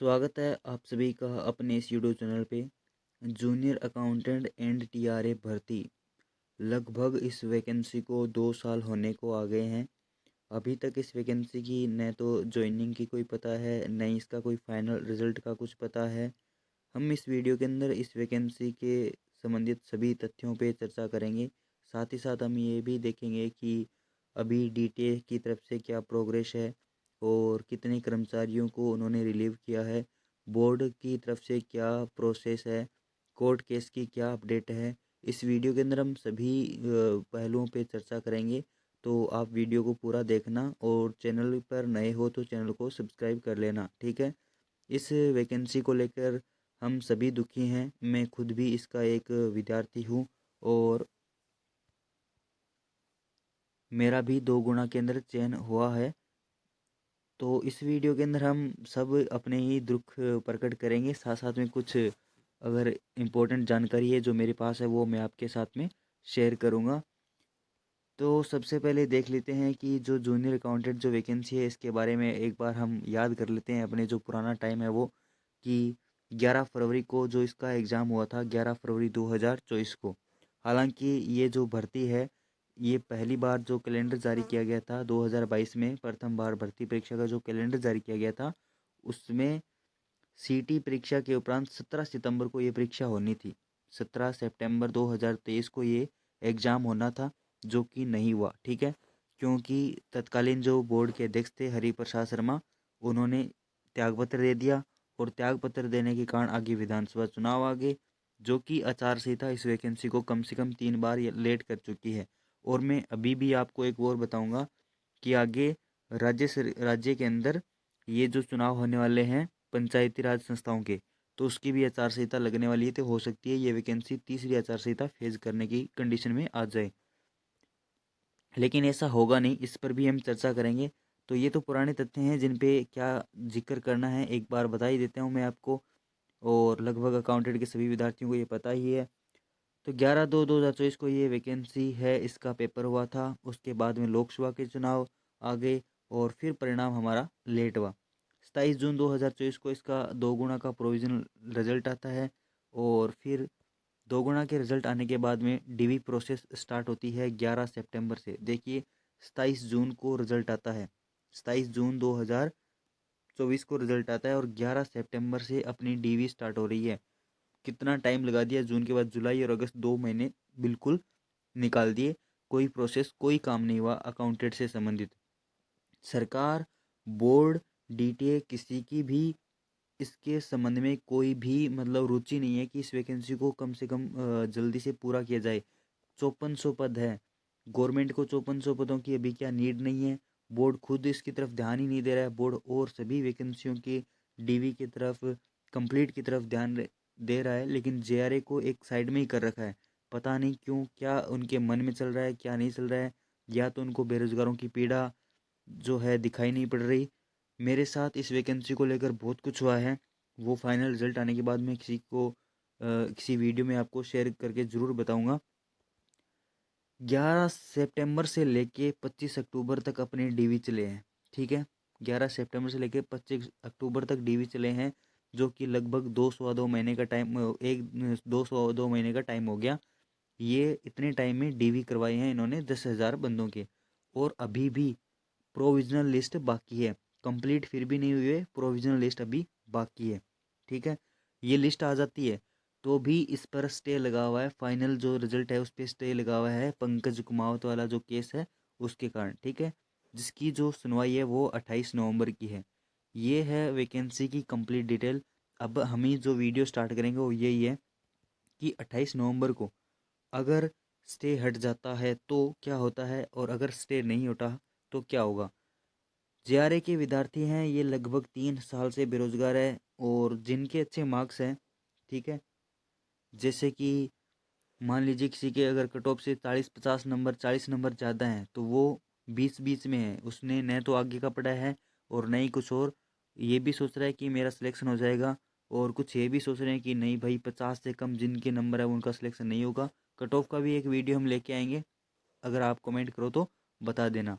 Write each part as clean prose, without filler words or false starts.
स्वागत है आप सभी का अपने इस यूट्यूब चैनल पे। जूनियर अकाउंटेंट एंड टीआरए भर्ती लगभग इस वैकेंसी को 2 साल होने को आ गए हैं। अभी तक इस वैकेंसी की न तो ज्वाइनिंग की कोई पता है, न ही इसका कोई फाइनल रिजल्ट का कुछ पता है। हम इस वीडियो के अंदर इस वैकेंसी के संबंधित सभी तथ्यों पे चर्चा करेंगे। साथ ही साथ हम ये भी देखेंगे कि अभी डीटीए की तरफ से क्या प्रोग्रेस है और कितने कर्मचारियों को उन्होंने रिलीव किया है, बोर्ड की तरफ से क्या प्रोसेस है, कोर्ट केस की क्या अपडेट है। इस वीडियो के अंदर हम सभी पहलुओं पे चर्चा करेंगे, तो आप वीडियो को पूरा देखना और चैनल पर नए हो तो चैनल को सब्सक्राइब कर लेना, ठीक है। इस वैकेंसी को लेकर हम सभी दुखी हैं। मैं खुद भी इसका एक विद्यार्थी हूँ और मेरा भी 2 गुना के अंदर चयन हुआ है। तो इस वीडियो के अंदर हम सब अपने ही दुख प्रकट करेंगे, साथ साथ में कुछ अगर इम्पोर्टेंट जानकारी है जो मेरे पास है वो मैं आपके साथ में शेयर करूँगा। तो सबसे पहले देख लेते हैं कि जो जूनियर अकाउंटेंट जो वैकेंसी है इसके बारे में एक बार हम याद कर लेते हैं अपने जो पुराना टाइम है वो, कि 11 फरवरी को जो इसका एग्ज़ाम हुआ था, 11 फरवरी 2024 को। हालांकि ये जो भर्ती है ये पहली बार जो कैलेंडर जारी किया गया था 2022 में, प्रथम बार भर्ती परीक्षा का जो कैलेंडर जारी किया गया था उसमें सीटी परीक्षा के उपरांत 17 सितंबर को ये परीक्षा होनी थी। 17 सितंबर 2023 को ये एग्ज़ाम होना था, जो कि नहीं हुआ, ठीक है। क्योंकि तत्कालीन जो बोर्ड के अध्यक्ष थे हरिप्रसाद शर्मा, उन्होंने त्यागपत्र दे दिया और त्यागपत्र देने के कारण आगे विधानसभा चुनाव आ गए, जो कि आचार संहिता इस वैकेंसी को कम से कम 3 बार लेट कर चुकी है। और मैं अभी भी आपको एक और बताऊंगा कि आगे राज्य के अंदर ये जो चुनाव होने वाले हैं पंचायती राज संस्थाओं के, तो उसकी भी आचार संहिता लगने वाली है। तो हो सकती है ये वैकेंसी तीसरी आचार संहिता फेज करने की कंडीशन में आ जाए, लेकिन ऐसा होगा नहीं, इस पर भी हम चर्चा करेंगे। तो ये तो पुराने तथ्य हैं जिन पे क्या जिक्र करना है एक बार बता ही देता हूँ मैं आपको, और लगभग अकाउंटेंट के सभी विद्यार्थियों को ये पता ही है। तो 11/2/2024 को ये वैकेंसी है, इसका पेपर हुआ था। उसके बाद में लोकसभा के चुनाव आ गए और फिर परिणाम हमारा लेट हुआ। 27 जून 2024 को इसका 2 गुना का प्रोविजनल रिजल्ट आता है और फिर 2 गुना के रिजल्ट आने के बाद में डीवी प्रोसेस स्टार्ट होती है 11 सितंबर से। देखिए 27 जून को रिजल्ट आता है, 27 जून 2024 को रिजल्ट आता है और 11 सितंबर से अपनी डीवी स्टार्ट हो रही है। कितना टाइम लगा दिया, जून के बाद जुलाई और अगस्त 2 महीने बिल्कुल निकाल दिए। कोई प्रोसेस कोई काम नहीं हुआ अकाउंटेंट से संबंधित। सरकार, बोर्ड, डीटीए किसी की भी इसके संबंध में कोई भी मतलब रुचि नहीं है कि इस वैकेंसी को कम से कम जल्दी से पूरा किया जाए। 5400 पद है, गवर्नमेंट को 5400 पदों की अभी क्या नीड नहीं है। बोर्ड खुद इसकी तरफ ध्यान ही नहीं दे रहा है। बोर्ड और सभी वैकेंसियों की डीवी की तरफ, कंप्लीट की तरफ ध्यान दे रहा है, लेकिन जेआरए को एक साइड में ही कर रखा है। पता नहीं क्यों, क्या उनके मन में चल रहा है क्या नहीं चल रहा है, या तो उनको बेरोजगारों की पीड़ा जो है दिखाई नहीं पड़ रही। मेरे साथ इस वैकेंसी को लेकर बहुत कुछ हुआ है, वो फाइनल रिजल्ट आने के बाद मैं किसी वीडियो में आपको शेयर करके ज़रूर बताऊंगा। 11 सितंबर से लेके 25 अक्टूबर तक अपने डीवी चले हैं, ठीक है। 11 सितंबर से लेके 25 अक्टूबर तक डीवी चले हैं, जो कि लगभग 2 सवा 2 महीने का टाइम, एक 2 सवा 2 महीने का टाइम हो गया। ये इतने टाइम में डीवी करवाए हैं इन्होंने 10,000 बंदों के। और अभी भी प्रोविजनल लिस्ट बाकी है, कंप्लीट फिर भी नहीं हुई है, प्रोविजनल लिस्ट अभी बाकी है, ठीक है। ये लिस्ट आ जाती है तो भी इस पर स्टे लगा हुआ है, फाइनल जो रिजल्ट है उस पर स्टे लगा हुआ है पंकज कुमावत वाला जो केस है उसके कारण, ठीक है। जिसकी जो सुनवाई है वो 28 नवंबर की है। ये है वैकेंसी की कंप्लीट डिटेल। अब हम ही जो वीडियो स्टार्ट करेंगे वो यही है कि 28 नवंबर को अगर स्टे हट जाता है तो क्या होता है, और अगर स्टे नहीं हटा तो क्या होगा। जेआरए के विद्यार्थी हैं, ये लगभग 3 साल से बेरोजगार है और जिनके अच्छे मार्क्स हैं, ठीक है। जैसे कि मान लीजिए किसी के अगर कट ऑफ से 40-50 नंबर, 40 नंबर ज़्यादा हैं तो वो 20-20 में है, उसने न तो आगे का पढ़ा है और न ही कुछ और ये भी सोच रहा है कि मेरा सिलेक्शन हो जाएगा, और कुछ ये भी सोच रहे हैं कि नहीं भाई 50 से कम जिनके नंबर है उनका सिलेक्शन नहीं होगा। कट ऑफ का भी एक वीडियो हम लेके आएंगे, अगर आप कमेंट करो तो बता देना।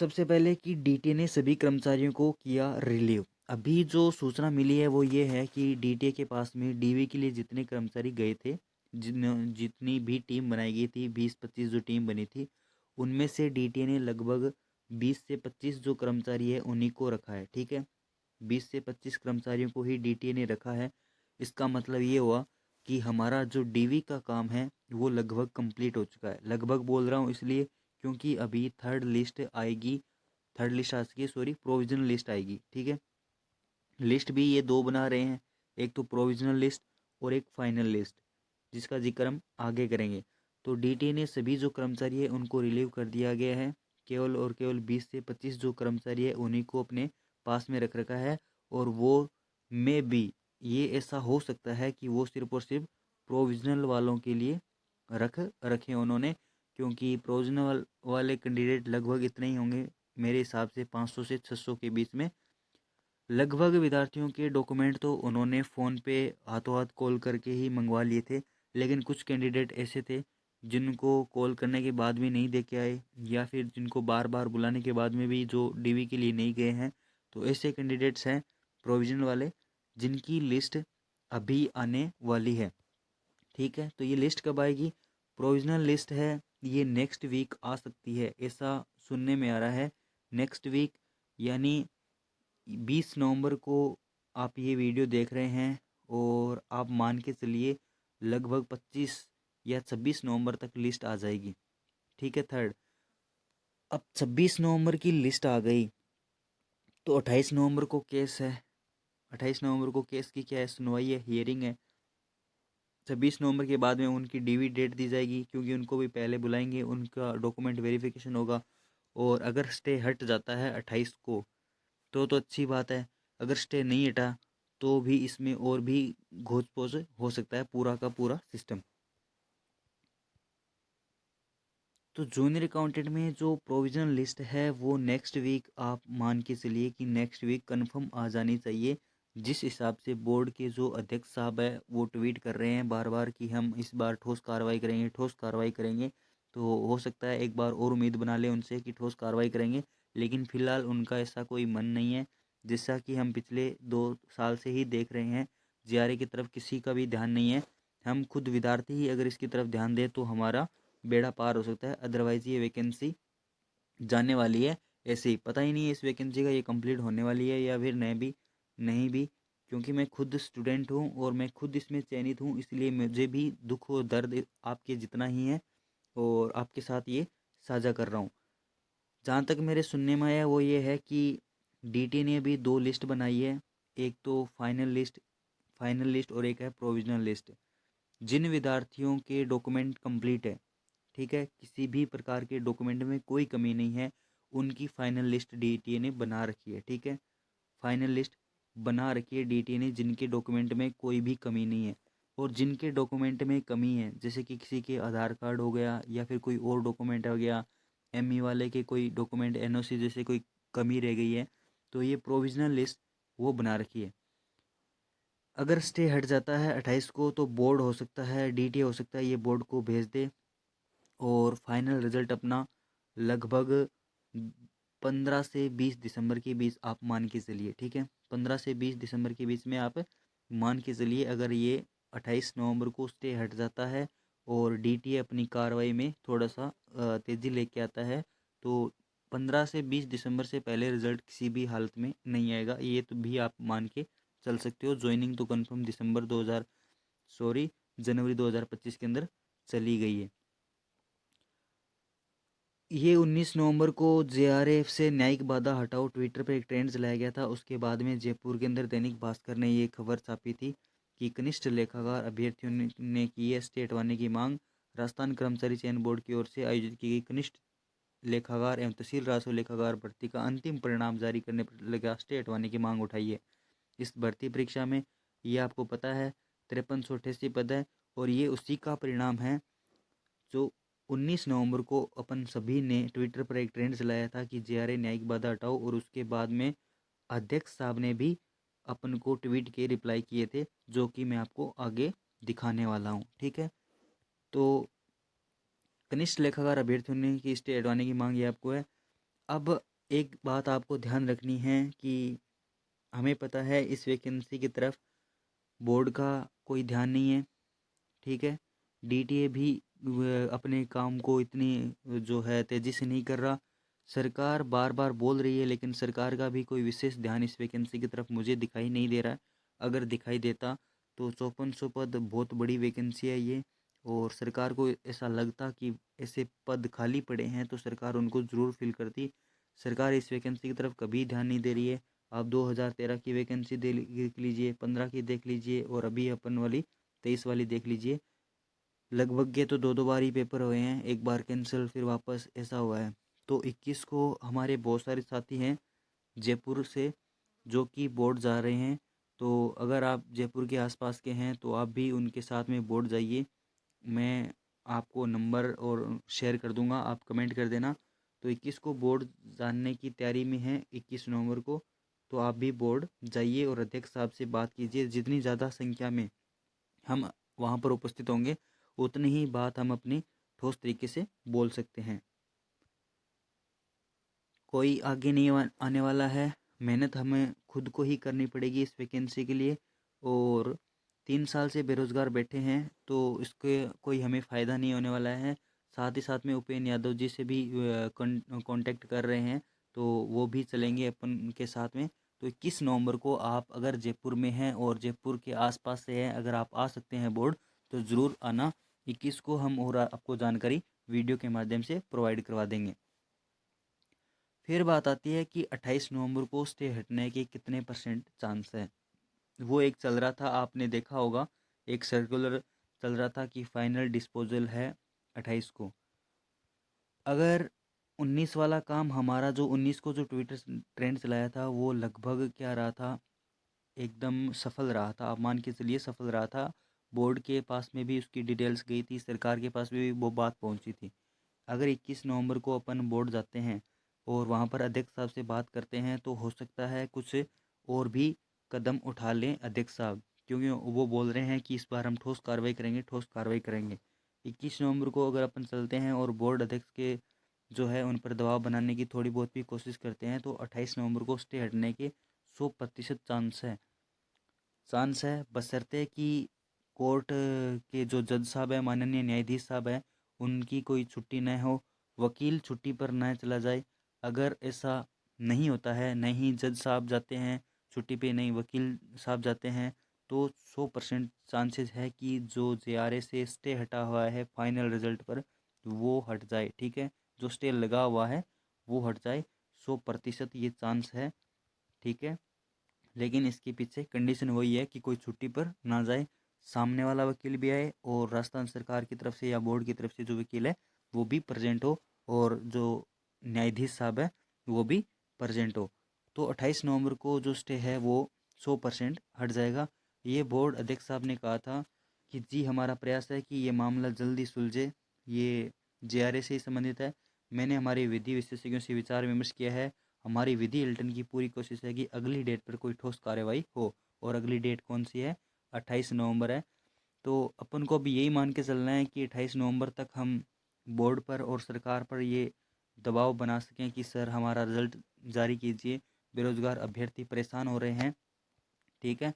सबसे पहले कि डीटीए ने सभी कर्मचारियों को किया रिलीव। अभी जो सूचना मिली है वो ये है कि डीटीए के पास में डीवी के लिए जितने कर्मचारी गए थे, जितनी भी टीम बनाई गई थी, 20-25 जो टीम बनी थी, उनमें से डीटीए ने लगभग 20 से 25 जो कर्मचारी है उन्हीं को रखा है। ठीक है, 20 से 25 कर्मचारियों को ही डीटीए ने रखा है। इसका मतलब ये हुआ कि हमारा जो डीवी का काम है वो लगभग कंप्लीट हो चुका है। लगभग बोल रहा हूँ इसलिए क्योंकि अभी थर्ड लिस्ट आएगी, थर्ड लिस्ट आ सकी, सॉरी, प्रोविजनल लिस्ट आएगी। ठीक है, लिस्ट भी ये दो बना रहे हैं, एक तो प्रोविजनल लिस्ट और एक फाइनल लिस्ट, जिसका जिक्र हम आगे करेंगे। तो डीटी ने सभी जो कर्मचारी है उनको रिलीव कर दिया गया है। केवल और केवल 20 से 25 जो कर्मचारी है उन्हीं को अपने पास में रख रखा है। और वो में भी ये ऐसा हो सकता है कि वो सिर्फ और सिर्फ प्रोविजनल वालों के लिए रखे उन्होंने, क्योंकि प्रोविजनल वाले कैंडिडेट लगभग इतने ही होंगे मेरे हिसाब से, 500 से 600 के बीच में। लगभग विद्यार्थियों के डॉक्यूमेंट तो उन्होंने फ़ोन पे हाथों हाथ कॉल करके ही मंगवा लिए थे, लेकिन कुछ कैंडिडेट ऐसे थे जिनको कॉल करने के बाद भी नहीं दे के आए, या फिर जिनको बार बार बुलाने के बाद में भी जो डीवी के लिए नहीं गए हैं। तो ऐसे कैंडिडेट्स हैं प्रोविजनल वाले, जिनकी लिस्ट अभी आने वाली है। ठीक है, तो ये लिस्ट कब आएगी? प्रोविजनल लिस्ट है, ये नेक्स्ट वीक आ सकती है, ऐसा सुनने में आ रहा है। नेक्स्ट वीक यानी 20 नवंबर को आप ये वीडियो देख रहे हैं, और आप मान के चलिए लगभग 25 या 26 नवंबर तक लिस्ट आ जाएगी। ठीक है, थर्ड। अब 26 नवंबर की लिस्ट आ गई तो 28 नवंबर को केस है। 28 नवंबर को केस की क्या है, सुनवाई है, हियरिंग है। 26 नवंबर के बाद में उनकी डीवी डेट दी जाएगी, क्योंकि उनको भी पहले बुलाएंगे, उनका डॉक्यूमेंट वेरिफिकेशन होगा। और अगर स्टे हट जाता है 28 को तो अच्छी बात है। अगर स्टे नहीं हटा तो भी इसमें और भी घोच पोच हो सकता है पूरा का पूरा सिस्टम। तो जूनियर अकाउंटेंट में जो प्रोविजनल लिस्ट है वो नेक्स्ट वीक, आप मान के चलिए कि नेक्स्ट वीक कंफर्म आ जानी चाहिए। जिस हिसाब से बोर्ड के जो अध्यक्ष साहब है वो ट्वीट कर रहे हैं बार बार कि हम इस बार ठोस कार्रवाई करेंगे, ठोस कार्रवाई करेंगे। तो हो सकता है एक बार और उम्मीद बना लें उनसे कि ठोस कार्रवाई करेंगे, लेकिन फिलहाल उनका ऐसा कोई मन नहीं है। जैसा कि हम पिछले 2 साल से ही देख रहे हैं, जीआरए की तरफ किसी का भी ध्यान नहीं है। हम खुद विद्यार्थी ही अगर इसकी तरफ ध्यान दें तो हमारा बेड़ा पार हो सकता है। अदरवाइज ये वैकेंसी जाने वाली है ऐसे ही, पता ही नहीं है इस वैकेंसी का ये कंप्लीट होने वाली है या फिर नहीं भी। क्योंकि मैं खुद स्टूडेंट हूँ और मैं खुद इसमें चयनित हूँ, इसलिए मुझे भी दुख और दर्द आपके जितना ही है, और आपके साथ ये साझा कर रहा हूँ। जहाँ तक मेरे सुनने में आया वो ये है कि डीटी ने अभी 2 लिस्ट बनाई है, एक तो फाइनल लिस्ट और एक है प्रोविजनल लिस्ट। जिन विद्यार्थियों के डॉक्यूमेंट कंप्लीट है, ठीक है, किसी भी प्रकार के डॉक्यूमेंट में कोई कमी नहीं है, उनकी फाइनल लिस्ट डीटीए ने बना रखी है। ठीक है, फाइनल लिस्ट बना रखी है डीटीए ने, जिनके डॉक्यूमेंट में कोई भी कमी नहीं है। और जिनके डॉक्यूमेंट में कमी है, जैसे कि किसी के आधार कार्ड हो गया या फिर कोई और डॉक्यूमेंट हो गया, एमई वाले के कोई डॉक्यूमेंट, एनओसी जैसे कोई कमी रह गई है, तो ये प्रोविजनल लिस्ट वो बना रखी है। अगर स्टे हट जाता है 28 को तो बोर्ड हो सकता है, डीटीए हो सकता है ये बोर्ड को भेज दे, और फाइनल रिजल्ट अपना लगभग 15 से 20 दिसंबर के बीच आप मान के चलिए। ठीक है, 15 से 20 दिसंबर के बीच में आप मान के चलिए। अगर ये 28 नवंबर को स्टे हट जाता है और डीटीए अपनी कार्रवाई में थोड़ा सा तेज़ी लेके आता है, तो 15 से 20 दिसंबर से पहले रिजल्ट किसी भी हालत में नहीं आएगा, ये तो भी आप मान के चल सकते हो। ज्वाइनिंग तो कंफर्म जनवरी 2025 के अंदर चली गई है। ये 19 नवंबर को जेआरएफ से न्यायिक बाधा हटाओ ट्विटर पर एक ट्रेंड चलाया गया था। उसके बाद में जयपुर के अंदर दैनिक भास्कर ने ये खबर छापी थी कि कनिष्ठ लेखाकार अभ्यर्थियों ने की है स्टे हटवाने की मांग। राजस्थान कर्मचारी चयन बोर्ड की ओर से आयोजित की गई कनिष्ठ लेखाकार एवं तहसील राजस्व लेखाकार भर्ती का अंतिम परिणाम जारी करने पर लगा स्टे हटवाने की मांग उठाई है। इस भर्ती परीक्षा में, ये आपको पता है, 5388 पद है, और ये उसी का परिणाम है जो 19 नवंबर को अपन सभी ने ट्विटर पर एक ट्रेंड चलाया था कि जेआरए न्यायिक बाधा हटाओ, और उसके बाद में अध्यक्ष साहब ने भी अपन को ट्वीट के रिप्लाई किए थे, जो कि मैं आपको आगे दिखाने वाला हूँ। ठीक है, तो कनिष्ठ लेखाकार अभ्यर्थियों ने की स्टे हटवाने की मांग ये आपको है। अब एक बात आपको ध्यान रखनी है कि हमें पता है इस वैकेंसी की तरफ बोर्ड का कोई ध्यान नहीं है, ठीक है। डीटीए भी अपने काम को इतनी जो है तेज़ी से नहीं कर रहा। सरकार बार बार बोल रही है, लेकिन सरकार का भी कोई विशेष ध्यान इस वैकेंसी की तरफ मुझे दिखाई नहीं दे रहा है। अगर दिखाई देता तो 5400 पद बहुत बड़ी वैकेंसी है ये, और सरकार को ऐसा लगता कि ऐसे पद खाली पड़े हैं तो सरकार उनको ज़रूर फिल करती। सरकार इस वैकेंसी की तरफ कभी ध्यान नहीं दे रही है। आप 2013 की वैकेंसी देख लीजिए, 15 की देख लीजिए, और अभी अपन वाली 23 वाली देख लीजिए। लगभग ये तो दो दो बार ही पेपर हुए हैं, एक बार कैंसिल फिर वापस, ऐसा हुआ है। तो 21 को हमारे बहुत सारे साथी हैं जयपुर से जो कि बोर्ड जा रहे हैं। तो अगर आप जयपुर के आसपास के हैं तो आप भी उनके साथ में बोर्ड जाइए। मैं आपको नंबर और शेयर कर दूंगा, आप कमेंट कर देना। तो 21 को बोर्ड जानने की तैयारी में है, 21 नवंबर को। तो आप भी बोर्ड जाइए और अध्यक्ष साहब से बात कीजिए। जितनी ज़्यादा संख्या में हम वहाँ पर उपस्थित होंगे उतनी ही बात हम अपनी ठोस तरीके से बोल सकते हैं। कोई आगे नहीं आने वाला है। मेहनत हमें खुद को ही करनी पड़ेगी इस वैकेंसी के लिए। और 3 साल से बेरोज़गार बैठे हैं तो इसके कोई हमें फ़ायदा नहीं होने वाला है। साथ ही साथ में उपेंद्र यादव जी से भी कांटेक्ट कर रहे हैं, तो वो भी चलेंगे अपन के साथ में। तो 21 नवंबर को आप अगर जयपुर में हैं और जयपुर के आसपास से हैं, अगर आप आ सकते हैं बोर्ड, तो ज़रूर आना। 21 को हम और आपको जानकारी वीडियो के माध्यम से प्रोवाइड करवा देंगे। फिर बात आती है कि 28 नवंबर को स्टे हटने के कितने परसेंट चांस है। वो एक चल रहा था, आपने देखा होगा, एक सर्कुलर चल रहा था कि फाइनल डिस्पोजल है 28 को। अगर 19 वाला काम हमारा, जो 19 को जो ट्विटर ट्रेंड चलाया था, वो लगभग क्या रहा था, एकदम सफल रहा था। आप मान के चलिए सफल रहा था। बोर्ड के पास में भी उसकी डिटेल्स गई थी, सरकार के पास भी वो बात पहुंची थी। अगर 21 नवंबर को अपन बोर्ड जाते हैं और वहाँ पर अध्यक्ष साहब से बात करते हैं तो हो सकता है कुछ और भी कदम उठा लें अध्यक्ष साहब, क्योंकि वो बोल रहे हैं कि इस बार हम ठोस कार्रवाई करेंगे, ठोस कार्रवाई करेंगे। 21 नवंबर को अगर अपन चलते हैं और बोर्ड अध्यक्ष के जो है उन पर दबाव बनाने की थोड़ी बहुत भी कोशिश करते हैं तो 28 नवंबर को स्टे हटने के 100% चांस है, बशर्ते कि कोर्ट के जो जज साहब हैं, माननीय न्यायाधीश साहब हैं, उनकी कोई छुट्टी न हो, वकील छुट्टी पर न चला जाए। अगर ऐसा नहीं होता है, नहीं जज साहब जाते हैं छुट्टी पे, नहीं वकील साहब जाते हैं, तो 100% चांसेस है कि जो जेआरए से स्टे हटा हुआ है फाइनल रिजल्ट पर, वो हट जाए, ठीक है। जो स्टे लगा हुआ है वो हट जाए, 100% ये चांस है, ठीक है। लेकिन इसके पीछे कंडीशन वही है कि कोई छुट्टी पर ना जाए, सामने वाला वकील भी आए और राजस्थान सरकार की तरफ से या बोर्ड की तरफ से जो वकील है वो भी प्रेजेंट हो, और जो न्यायाधीश साहब है वो भी प्रेजेंट हो। तो 28 नवंबर को जो स्टे है वो 100% हट जाएगा। ये बोर्ड अध्यक्ष साहब ने कहा था कि जी हमारा प्रयास है कि ये मामला जल्दी सुलझे, ये जेआरए से ही संबंधित है। मैंने हमारे विधि विशेषज्ञों से विचार विमर्श किया है। हमारी विधि एल्टन की पूरी कोशिश है कि अगली डेट पर कोई ठोस कार्रवाई हो। और अगली डेट कौन सी है? 28 नवंबर है। तो अपन को अभी यही मान के चलना है कि 28 नवंबर तक हम बोर्ड पर और सरकार पर ये दबाव बना सकें कि सर हमारा रिजल्ट जारी कीजिए, बेरोजगार अभ्यर्थी परेशान हो रहे हैं, ठीक है।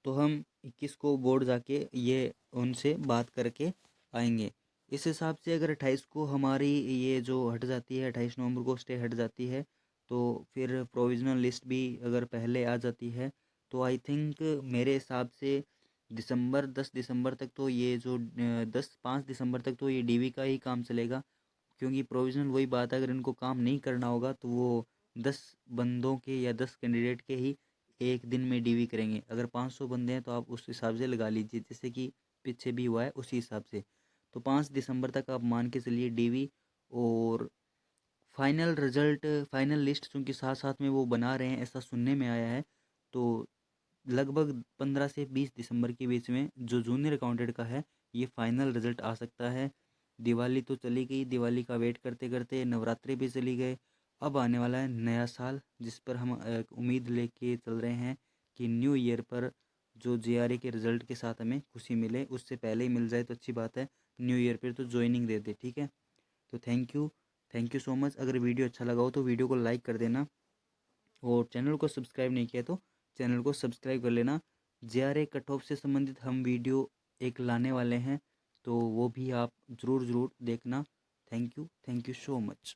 तो हम 21 को बोर्ड जाके ये उनसे बात करके आएंगे। इस हिसाब से अगर 28 को हमारी ये जो हट जाती है, 28 नवंबर को स्टे हट जाती है, तो फिर प्रोविज़नल लिस्ट भी अगर पहले आ जाती है तो आई थिंक मेरे हिसाब से 10 दिसंबर तक तो ये जो 5 दिसंबर तक तो ये डीवी का ही काम चलेगा। क्योंकि प्रोविज़नल वही बात है, अगर इनको काम नहीं करना होगा तो वो 10 बंदों के या 10 कैंडिडेट के ही एक दिन में डीवी करेंगे। अगर 500 बंदे हैं तो आप उस हिसाब से लगा लीजिए, जैसे कि पीछे भी हुआ है उसी हिसाब से। तो 5 दिसंबर तक आप मान के चलिए डीवी। और फाइनल रिजल्ट, फाइनल लिस्ट चूँकि साथ साथ में वो बना रहे हैं ऐसा सुनने में आया है, तो लगभग 15 से 20 दिसंबर के बीच में जो जूनियर अकाउंटेंट का है ये फाइनल रिजल्ट आ सकता है। दिवाली तो चली गई, दिवाली का वेट करते करते नवरात्रि भी चली गए। अब आने वाला है नया साल, जिस पर हम एक उम्मीद लेके चल रहे हैं कि न्यू ईयर पर जो JRA के रिज़ल्ट के साथ हमें खुशी मिले, उससे पहले ही मिल जाए तो अच्छी बात है। न्यू ईयर पे तो ज्वाइनिंग दे दे, ठीक है। तो थैंक यू सो मच। अगर वीडियो अच्छा लगा हो तो वीडियो को लाइक कर देना, और चैनल को सब्सक्राइब नहीं किया तो चैनल को सब्सक्राइब कर लेना। JRA कट ऑफ से संबंधित हम वीडियो एक लाने वाले हैं, तो वो भी आप ज़रूर देखना। Thank you so much.